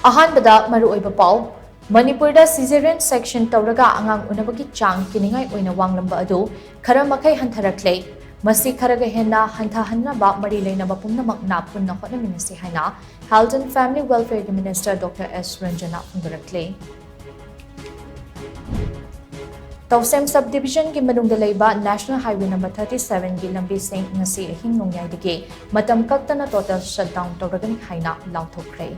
अहानबदा मरुओइबा पाउ मणिपुरदा caesarean section तौरगा आंगांग उनबगी चांग किनिंगाई ओइना वांगलंबा अदु खरा मखै हंथरक्ले मसी खरगा हेन्ना हंथाहन्नबा मरि लेनबा पुनमकना पुन्ना होनमिनसी हाइना health and family welfare minister doctor S Ranjana फुंगरक्ले तौसेम सब डिवीजन की मनुंगदा लेबा नेशनल हाईवे नंबर 37 की लंबी सिंह ngasi अहिंग नोंयाइदगे मतम कक्तना टोटल शटडाउन तौरगनी हाइना लाउथोक्रे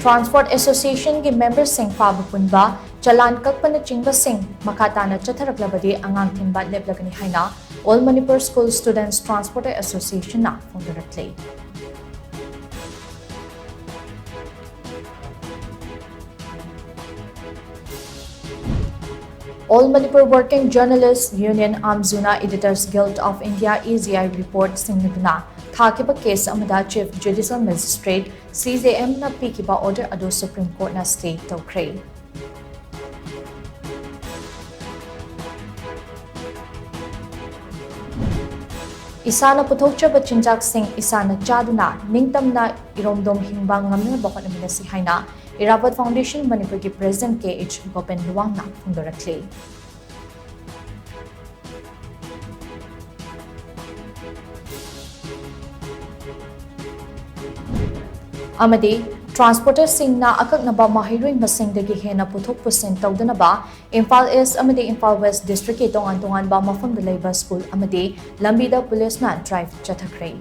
ट्रांसपोर्ट एसोसिएशन के मेंबर सिंह फाब पुनबा चलान ककपन चिंग सिंह मखाताना चथरकलबदी आंगांग थिनबा लेपलगनी हाइना all Manipur school students transport association ना फोंदरक्ले All Manipur Working Journalists Union Amzuna Editors Guild of India EZI report singnagna thakiba case amada Chief Judicial Magistrate CJM na pikiba order ado Supreme Court na stay tawkre. Isana puthokchaba chinjak sing isana chaduna ningtamna iromdom hingbang ngamna bakon aminasi haina Irabat Foundation Manipur ki President KH Gopen Luwangna phungdorakle. Amadi transporter singna akaknaba mahiroi masingdagi hena puthok pusin tawdanaba Imphal East amadi Imphal West district ke tongan ba mafamda leiba school amadi lambida police na drive chathakre.